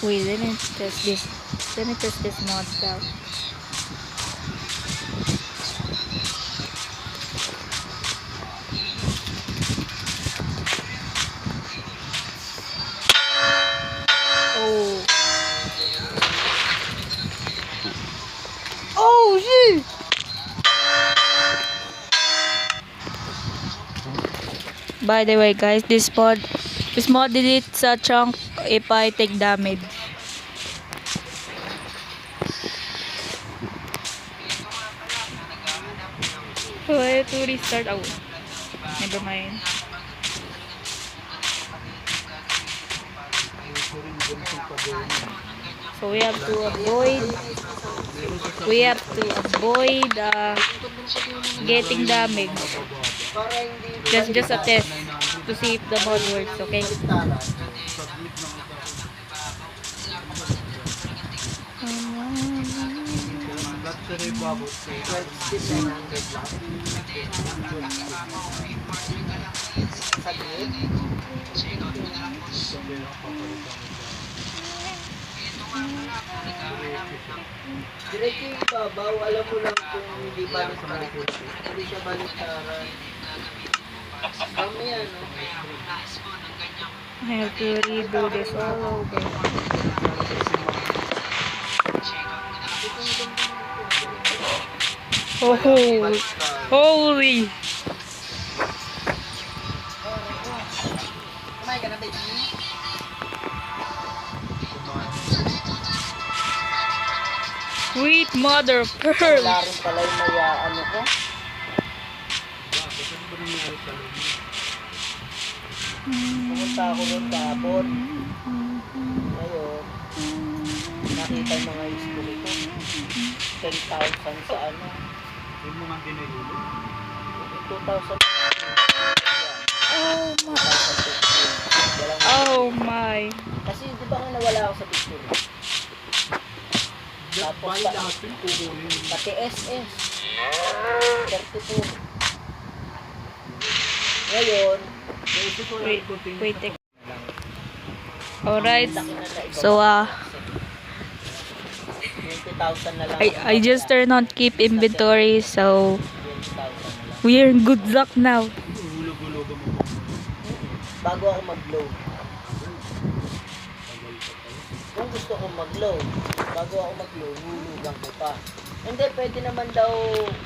Wait, let me test this. Let me test this mod out. Oh. Oh shit! By the way, guys, this mod deletes a chunk if I take damage. So I have to restart. Oh, never mind. So we have to avoid getting damage. Just a test to see if the mod works. Okay. Diretso yung ibabaw, alam mo lang kung hindi balik-taran. Hindi siya balik-taran. Kami yan, no? I have to redo this all over. Oh, holy! Kumain ka na, baby? Sweet mother of pearl! Wala rin pala yung may ano ko. Pumunta ako nun kahapon. Ngayon, nakita yung mga history ko. 10,000 sa ano. Yung mga dinayulo. 2,000. Oh my! 2015. Oh my! Kasi di ba nga nawala ako sa picture? Tapos pati SS 32. Ngayon Wait. Alright. So 20,000 na lang. I just turned on keep inventory, so 20,000 na lang. we're in good luck now. Bago ako mag-load. Kung gusto kong mag-load, bago ako mag-load, hulugan ko pa. Hindi, pwede naman daw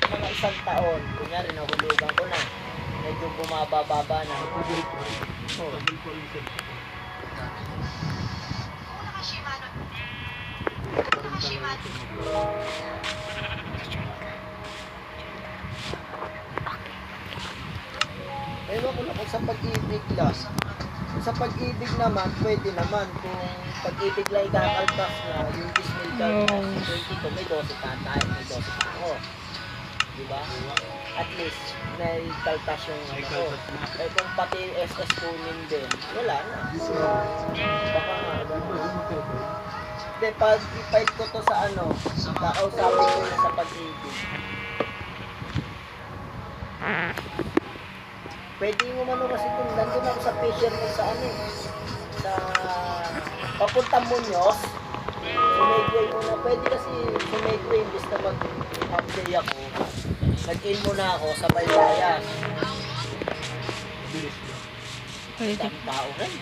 mga 1 taon. Kunyari, nahulugan ko na. Medyo bumababa na. Oh. Ewan ko na kung sa pag-ibig lang. Sa pag-ibig naman, pwede naman. Kung pag-ibig lang ikakaltas na, yung dismil kaltas, 22, may 12 tatay, may 12 ako. Diba? At least, may kaltas yung ano ko. Eh kung pati SS kunin din, wala na. Baka nga, hindi, pag i-fight ko to sa ano, kakausapin ko na sa pag-ibig. Pwede mo man kasi kung nandun ako sa fisherman sa ano, sa papuntang Muñoz, sumegway muna. Pwede kasi sumegway, imbis na mag-half day ako, nag-in muna ako sa Balayas. Ang tao rin.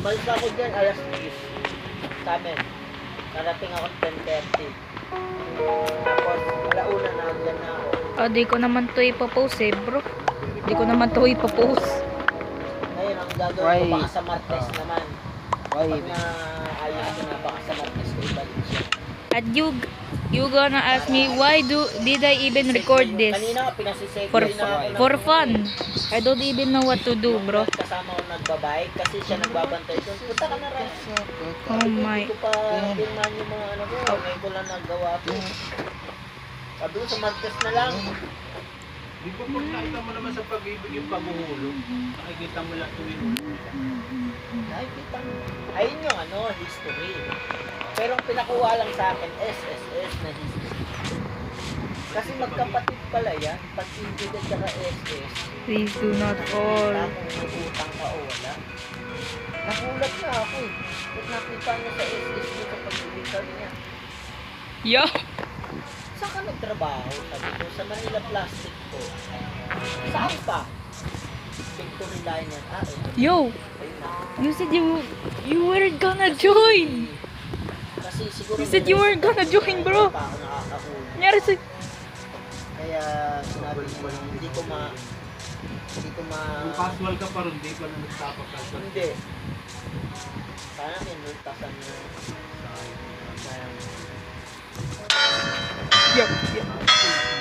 Balik ako dyan, alas 10. Sa amin. Narating ako 10:30. Tapos, alauna na, dyan na ako. Di ko naman to ipopost bro. Di ko naman to ipopost. Ngayon, ang gagawin ko baka sa Martes naman. Pag na-ayos ko na, baka sa Martes ko ibalik siya. At you gonna ask me why did I even record this? Kanina, pinasisegue For na ako for fun. I don't even know what to do, bro. Kasama ko nagbabike kasi siya nagbabantay doon. Punta ka na rin. Oh my. Hindi ko pa pinman yung mga ano ko. Ngayon ko lang nagawa ko. Sabi ko sa Martes na lang. Di ba pag nakita mo naman sa pag-ibig yung paghuhulog, nakikita mo lang tuwing hulog. Nakikita mo. Ayun yung ano, history. Pero ang pinakuha lang sa akin, SSS na history. Kasi magkapatid pala yan. Pag-ibig at saka SS. Please do not fall. Kung may utang ka o wala. Nagulat na ako eh. Ba't nakita niya sa SS ko sa pag-ibig, sabi niya, Yo! saan ka nagtrabaho? Sabi ko, sa Manila Plastic ko. Saan pa? Victory Line yan. Yo! Ayun na. You said you weren't gonna join! Kasi siguro You said you weren't gonna join, bro! pa ako nakakahuli. Nangyari sa... Kaya sinabi ko, hindi ko Kung casual ka pa rin, di pa na nagtapak ka. hindi. Sana may nultasan na. Yo! Yo!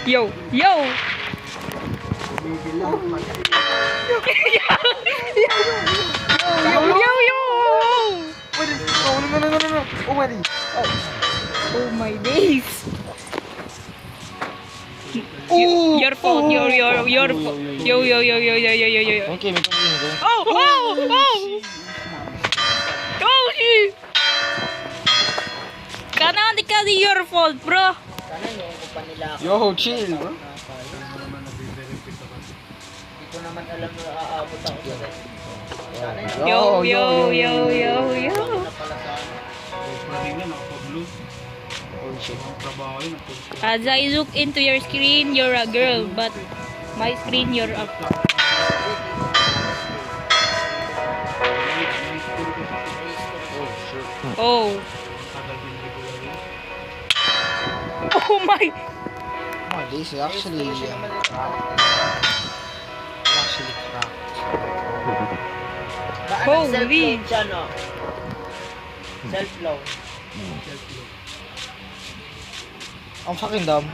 Yo! Yo! Yo! Yo! Oh my days! Your fault, your fault. Yo, yo, yo, yo, yo, yo, yo, yo. Okay, may kumain ko. Oh, oh, oh! Oh, shit! Kana di ka di your fault, bro. Sana yung pa nila ako. Yo, chill, bro. Hindi ko naman alam na aabot ako sa rin. Sana yung Yo, yo, yo, yo, yo. na pala sa Oh, shit. As I look into your screen, you're a girl, but my screen, you're a... Oh, Oh. shit. Oh my... Oh, this is actually cracked. Actually cracked. Baka Holy. nag-self-load siya, no? Self-load. I'm fucking dumb.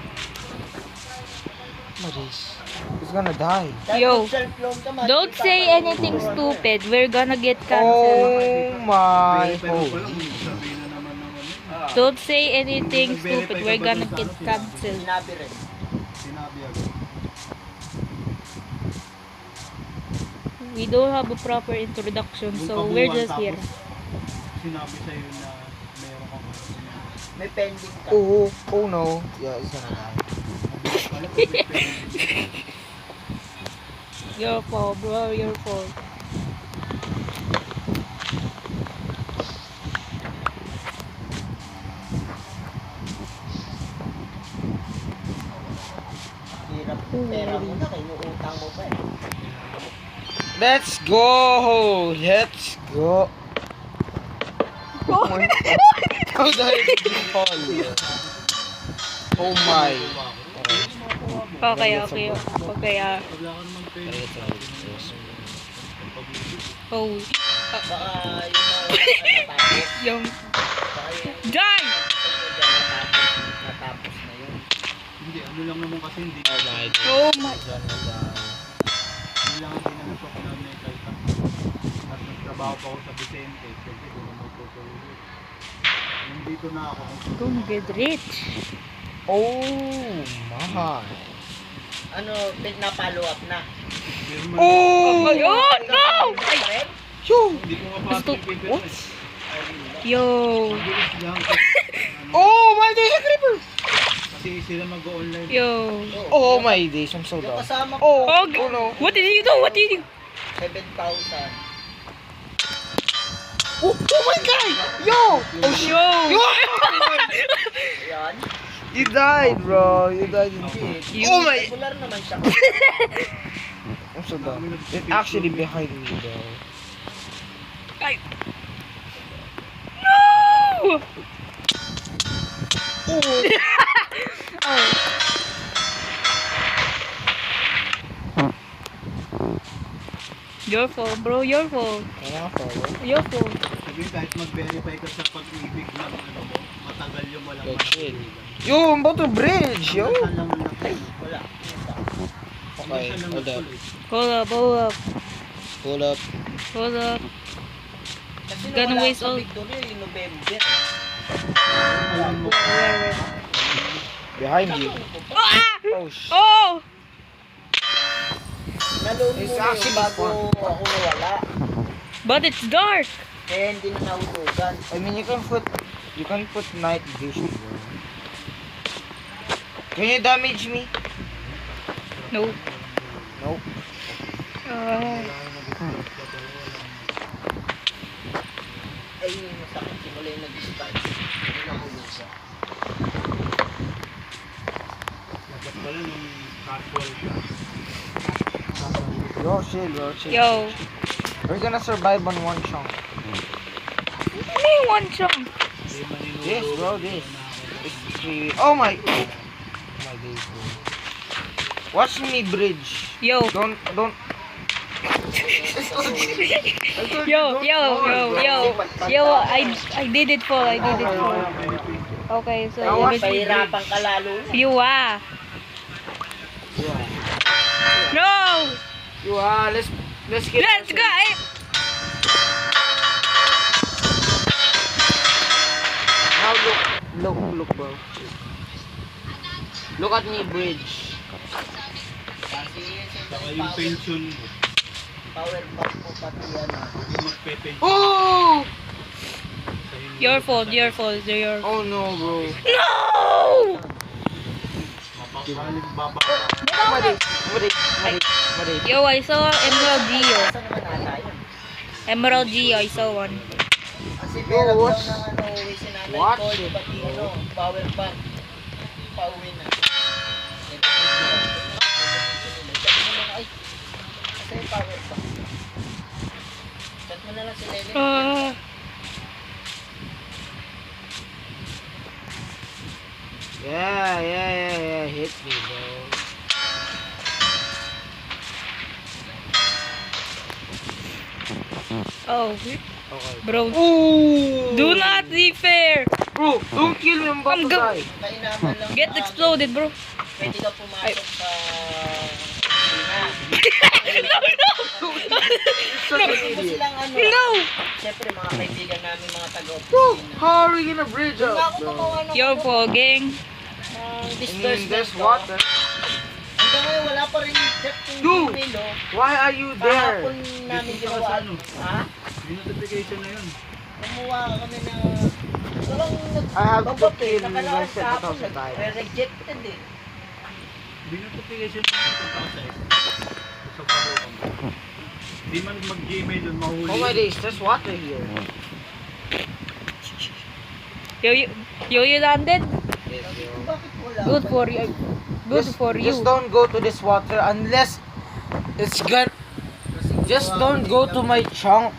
What is? He's gonna die. Yo. Self-load ka, Don't say anything stupid. We're gonna get canceled. Oh my holy. Don't say anything stupid. We're gonna get canceled. Sinabi rin. We don't have a proper introduction, so we're just here. Sinabi sa'yo na meron kang May pending ka. Oh, oh no. Yeah, he's gonna die. Your fault, bro. Your fault. Hirap pera mo na, kinuutang mo pa eh. Let's go! Let's go! Oh my. How the hell did you fall? Oh my. Okay, okay. Okay, Oh. Baka yung mga natapos. Yung... Baka yung Die! natapos na yun. Hindi, ano lang naman kasi hindi. Oh my god. Oh my... Hindi lang ang pinanasok namin kahit at nagtrabaho pa ako sa Vicente. Siyempre, kung ano tutuloy. Nandito na ako. Gonna get rich. Oh my. Ano, napalo up na. Oh! Ayun! No! Ay! Hindi ko nga Gusto... pa paper What? Yo! Mabilis lang. Oh my days, creeper! Kasi sila mag-online. Yo! Oh my days, I'm so Yung dumb. kasama ko, Oh, Oh, oh no. what did you do? What did you do? 7,000. Oh, oh my god! Yo! Oh, yo! Yo! Ayan. You died, bro. You died indeed. Oh my! Regular naman siya. I'm so dumb. It's actually behind me, bro. Ay! No! Oh! Oh. Your fault, bro. Your fault. Kaya nga, follow. Your fault. Sabihin kahit mag-verify ka sa pag-ibig ng ano mo, matagal yung walang Yo, chill. Yo, I'm about to bridge, yo! Wala. Okay, hold up. Hold up, hold up. Hold up. Hold up. Kasi Gonna nawala waste ako sa all- Victoria yung November. Behind you. Ah! Oh, sh. Oh! Naload It's mo na actually yung bago ako nawala. But it's dark. Kaya hindi na nahutugan. I mean, you can put night vision, bro. Can you damage me? No. Nope. takot simula yung nag-start. Hindi na ko siya. Dapat pala nung casual ka. Bro, chill, bro, chill. Yo. We're gonna survive on one chunk. Ano yung one chunk? Hindi maninulog. This, bro, this. It's three. Oh my. Oh my days, bro. Watch me bridge. Yo. Don't. Yo, I did it fall. Okay, so Pahirapan ka lalo na. you ah. Yeah. No! You let's get. Let's go! Eh. Now look, bro. Look at me bridge. Kasi Saka yung pension mo. power bank mo pati yan. Yung magpe-pension Oh! sa inyo. Your fault. Oh no, bro. No! Mapapaling baba. Mali. Yo, I saw Emerald Geo. Saan naman nata yun? Emerald Geo, I saw one. Kasi meron daw watch. ng ano, uwi si nanay Watch ko, it, pati ano, power bank. Pauwi na. Ay, kasi yung power bank. Chat mo na lang si Lele. Yeah. Hit me, bro. Oh, Okay. bro. Ooh! Do not be fair. Bro, don't kill me. I'm about to Come, go. die. Kainaman lang. Get exploded, bro. Pwede ka pumasok sa... Such an Gusto idiot. silang ano. No! Siyempre mga kaibigan namin, mga Bro, taga-opisina. how are we gonna bridge Wala up, ako bro? gumawa ng Your ano, fault, gang. ng I mean, disbursement there's ko. water. Hanggang ngayon, wala pa rin check yung Dude! email, oh. Why are you there? Kahapon namin Dito ka ginawa. sa ano? Ha? Yung notification na yun. Kumuha kami ng... Walang I have to nagbabab kill Nakalaan myself kahapon, 1,000 times. nag-rejected eh. Yung notification na yun. Punta ka sa S. Sa parukan mo. Di man mag-gmail yun, mahuli. Oh my days, there's water here. You landed? Bakit wala? Good for you. Good for Just you. don't go to this water unless it's good. Just don't go to my chunk.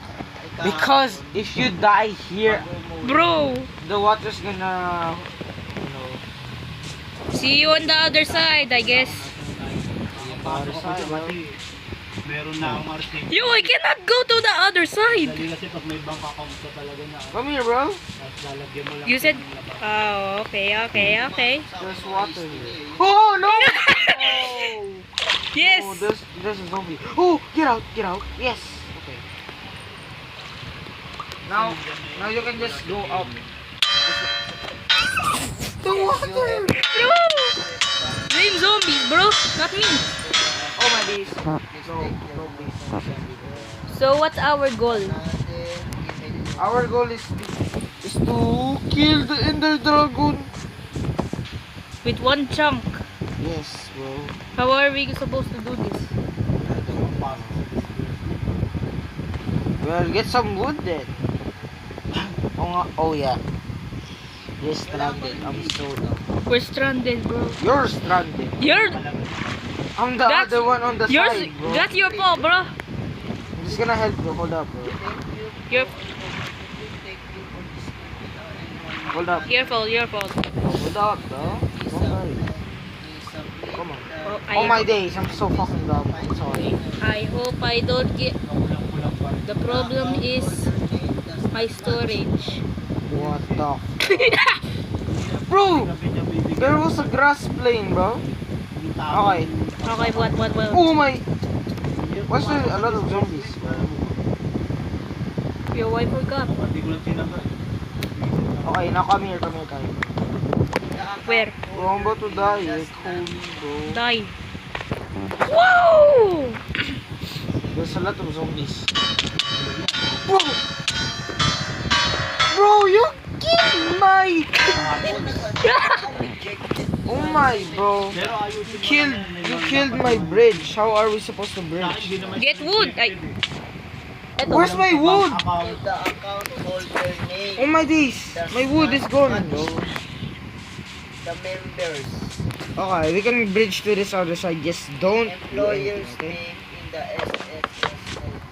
Because if you die here, Bro, the water's gonna, you know, see you on the other side, I guess. Para sa kasi meron na akong RCB. Yo, I cannot go to the other side. Dali kasi pag may bank account ka talaga na, come here, bro. tapos lalagyan mo lang. You said, ng labas. oh, okay. There's water here. Oh no! Oh, Yes. oh, there's a zombie. Oh, get out. Yes. Okay. Now you can just go up. The water. No. Blame zombies, bro. Not me. Oh my days. No, please. So, what's our goal? Our goal is to kill the Ender Dragon. With one chunk. Yes, bro. How are we supposed to do this? Well, get some wood then. Oh yeah. You're stranded. I'm so dumb. We're stranded, bro. You're stranded. I'm the That's- other one on the side, bro. That's your fault, bro. I'm just gonna help you. Hold up, bro. Hold up. Your fault. Hold up, bro. Don't worry. Come on. Oh, Oh my days, I'm so fucking dumb. I'm sorry. I hope I don't get... The problem is my storage. What the? Bro, there was a grass plane, bro. Okay. Okay, what? Oh my. Why's there a lot of zombies? Yo, I forgot. Hindi ko lang tinanggal. Okay, now come here, Kyle. Where? Bro, I'm about to die. Like, holy bro. Die. Whoa! There's a lot of zombies. Bro! Bro, you killed my... Oh my, bro. Pero ayusin mo You killed my bridge. How are we supposed to bridge? Hindi naman Get siya wood. rejected eh. Eto. Where's my wood? With the account holder name. Oh my days. My wood is gone, bro. The members. Okay, we can bridge to this other side. Just don't do Employer's anything, name in the SSS.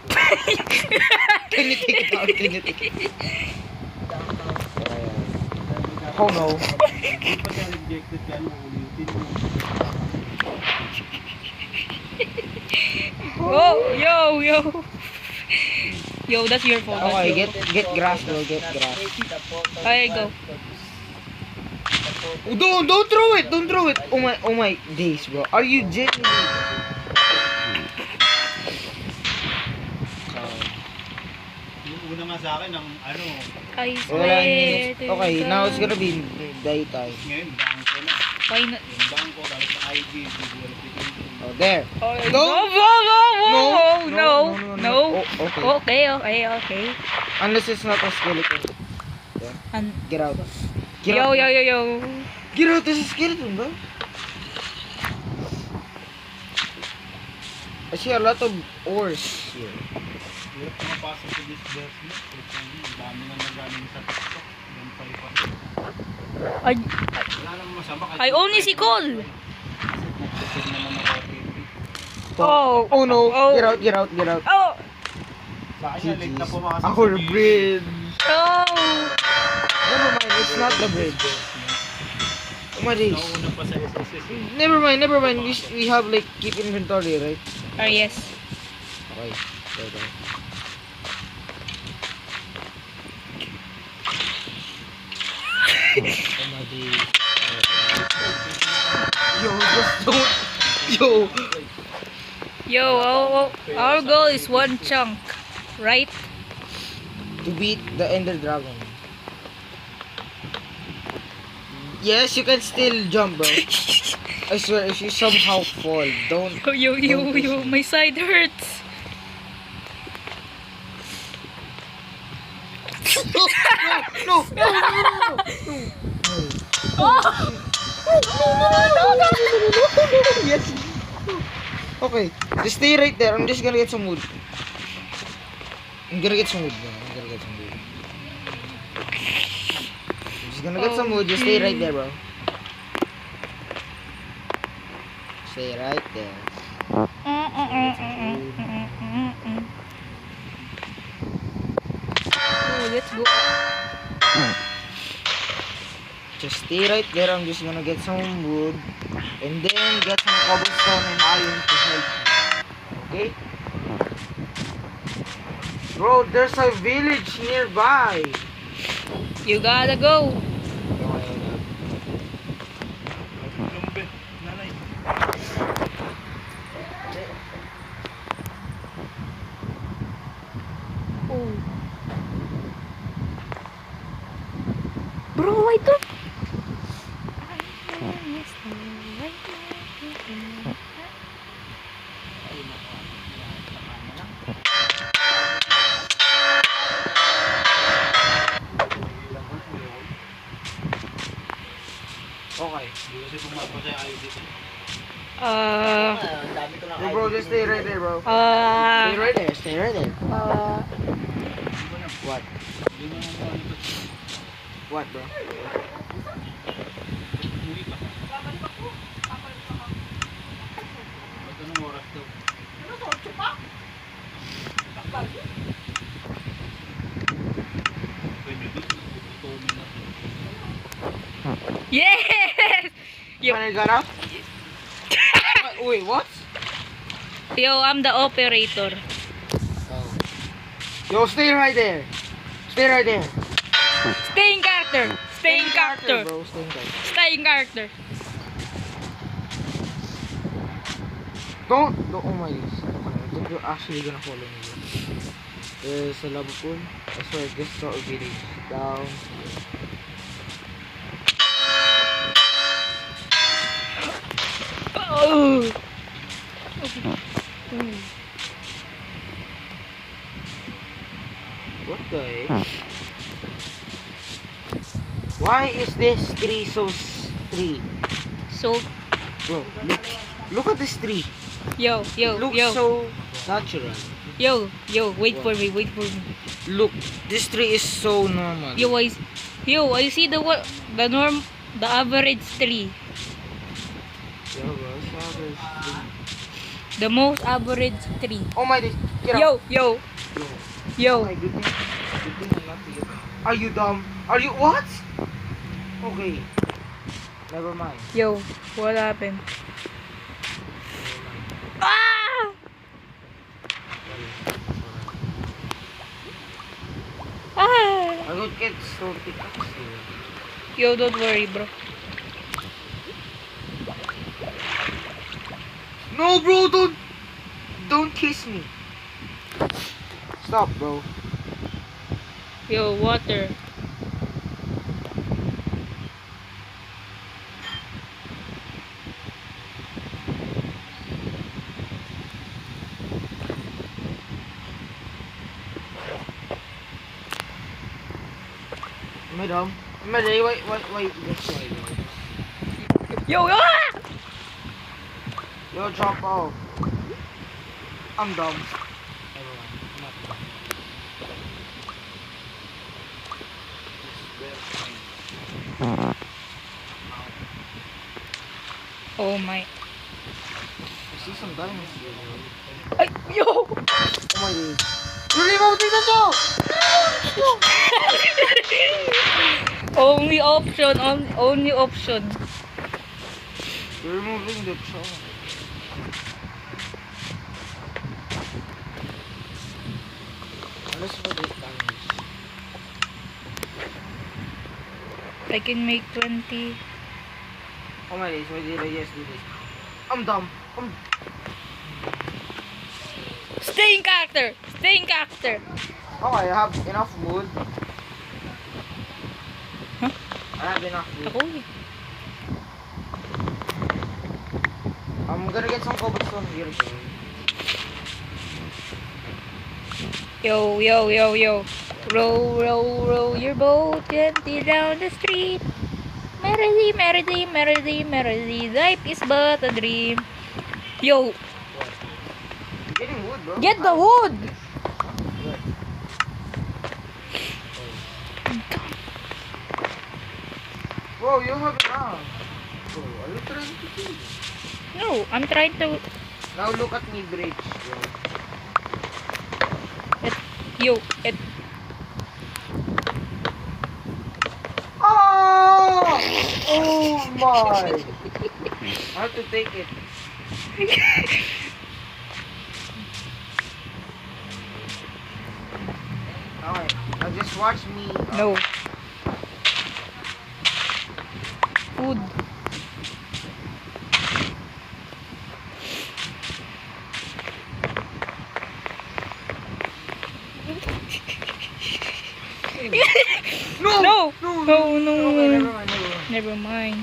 okay? Can you take it out? Can you take it? The account. Oh no. Hindi pa siya rejected yan, uulitin mo. Oh, yo. Yo, that's your fault. Okay, That's your get grass, bro. Get grass. Okay, go. Oh, don't throw it. Don't throw it. Oh my days, bro. Are you genuinely? Yung una nga sa akin, ang ano, I Wala swear minutes. to Okay, God. now it's gonna be daytime. ngayon, bangko na. Why not? Yung bangko, tapos sa ID, verification. Oh, there. Oh, No. No. Oh, okay. Okay. Unless it's not a skeleton. Get out. Get Yo. out. Get out. This is skeleton, bro. I see a lot of ores here. Hirap pumapasok sa disbursement. Ang dami na nagaling sa TikTok. Yan pa ipa. Wala namang masama. I only see coal. Kasi naman ako OTP. Oh. Oh no. Oh. Get out. Oh. Sa akin siya, late na pumasok Our sa bridge. Oh. Never mind, it's not the bridge. Oh my days. Nauna pa sa SSS. Never mind. We have like keep inventory, right? Oh, yes. Okay. Okay. Oh my days. Yo, just don't. Yo. Yo, our goal is one chunk, right? To beat the Ender Dragon. Yes, you can still jump, bro. I swear, if you somehow fall, don't. Yo, my side hurts. No. Yes. Okay, just stay right there. I'm just gonna get some wood. I'm gonna get some wood, bro. I'm just gonna get some wood. Just stay right there, bro. Stay right there. Oh, let's go. Just stay right there. I'm just gonna get some wood. And then get some cobblestone and iron to help me. Okay? Bro, there's a village nearby. You gotta go. Lumbe, nanay. Oh. Bro, why to? Okay. Hindi kasi pumasok sa ID. Uh, Ang dami ko lang Hey, bro, just stay right there, bro. Stay uh, right there. Stay right there. What? Hindi mo naman ano ito. What, bro? Uwi pa. Ba't anong oras daw? Pwede din. 2 minutes. yes! You wanna get out? Wait, what? Yo, I'm the operator. Yo, stay right there. Stay right there. Stay in character. Stay in character. bro. Stay in character. Stay in character. Don't. Oh my gosh. I think you're actually gonna follow me. There's a lava pool. I swear, this sort of village down. Oh. What the heck? Why is this tree so tree? So, Bro, look at this tree. yo, It looks so natural. Yo, wait for me, wait for me. Look, this tree is so normal. Yo, I see the average tree. Yo, bro, it's average tree. The most average tree. Oh my days. Get up. Yo. Oh my goodness. Good thing I'm not here. Are you dumb? Are you what? Okay. Never mind. Yo, what happened? Ah! Ah! I would get so pickaxe here. Yo, don't worry, bro. No, bro, don't kiss me. Stop, bro. Yo, water. Madam, wait, this way, bro. Yo, ah! Yo, drop off. I'm dumb. Never mind. I'm not dumb. Oh my. I see some diamonds here, bro. Ay, yo! Oh my god. You removed the joke! Only option. You're removing the joke. Unless for the diamonds. I can make 20. Oh my days, why did I just do this? I'm dumb. Stay in character. Oh, I have enough wood. Huh? I have enough wood. Ako eh. I'm gonna get some cobblestone here, bro. Yo. Row your boat gently down the street. Merrily, life is but a dream. Yo, I'm getting wood, bro. get the wood! Whoa, you have enough. Bro, are you trying to kill me? No, I'm trying to... Now look at me, bridge, bro. Yo, Oh! Oh my! I have to take it. Okay, now just watch me. No. Food. No. Never mind. Never mind.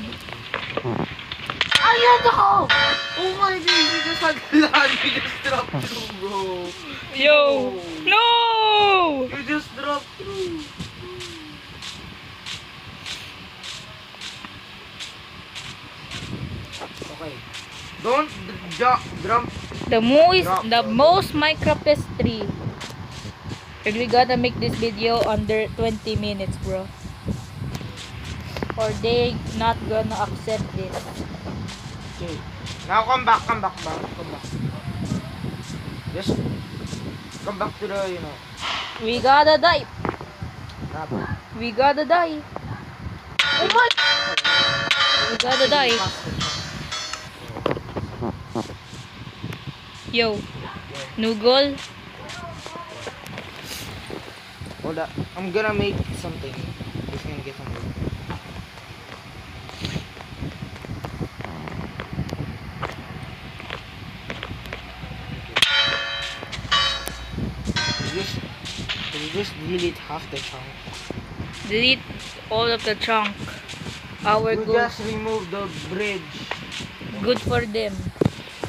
Ayoko! Oh my god, you just had land. You just dropped through, bro. Yo. No. You just dropped through. Okay. Don't jump. The most Minecraft tree. And we gotta make this video under 20 minutes, bro. Or they not gonna accept this. Okay. Now come back. Just come back to the, We gotta die. map. We gotta die. Oh my! We gotta die. Yo. New goal. Hold up. I'm gonna make something. Just gonna get some wood. You just delete half the chunk. Delete all of the chunk. Our You goal. just remove the bridge. Good for them.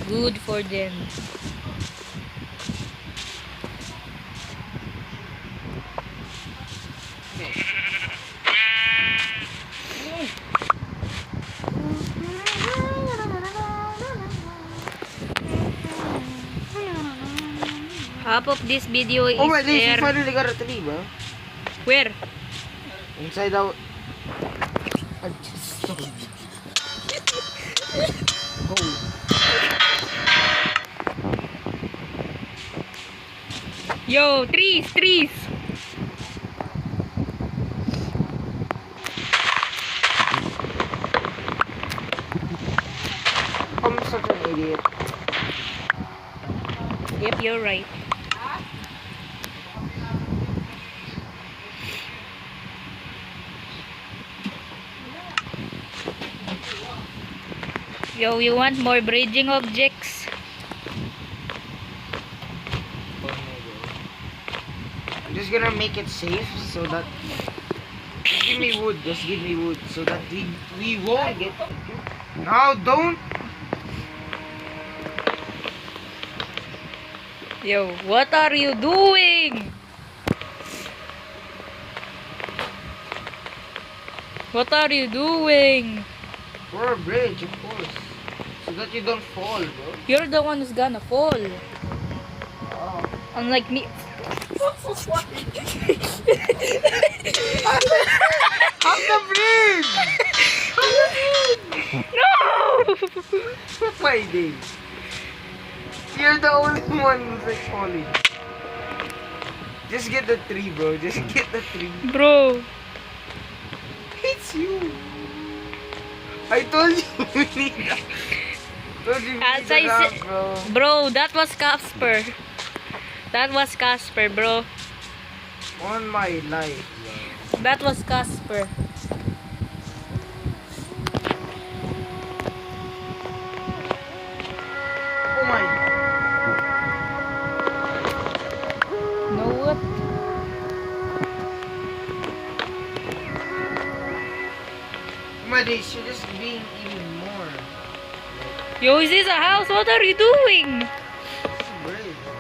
Good for them. Half of this video is Oh my days, we there. finally got a tree, bro. Where? Inside out. Yo, trees. I'm such an idiot. Yep, you're right. Yo, you want more bridging objects? I'm just gonna make it safe so that. Just give me wood. Just give me wood so that we won't get. No, don't. Yo, what are you doing? What are you doing? For a bridge, of course. So that you don't fall, bro. You're the one who's gonna fall. Unlike me. How's the bridge? No! Oh my days. You're the only one who's like falling. Just get the tree, bro. Just get the tree. Bro. It's you. I told you we need that. Told you we As need I that, said- bro. Bro, that was Casper. That was Casper, bro. On my life, bro. That was Casper. Oh my. Know what? Oh my days, you're just being even more. Yo, is this a house? What are you doing? Bridge, bro.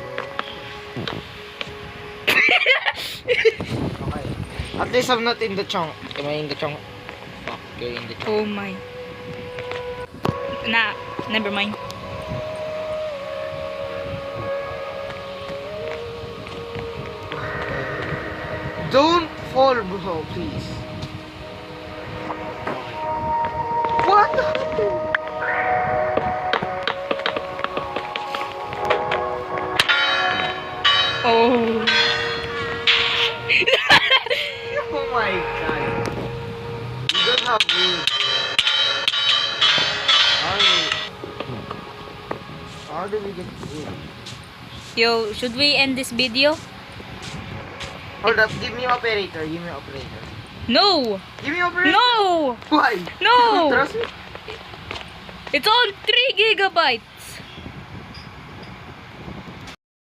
Okay. At least I'm not in the chunk. Am I in the chunk? Fuck, you're in the chunk. Oh my. Nah, never mind. Don't fall, bro, please. What? Oh. Oh my god. You don't have wood. How do we get wood? Yo, should we end this video? Hold up, give me operator. Give me operator. No! Give me operator. No! Why? No! You don't trust me? It's all 3 gigabyte.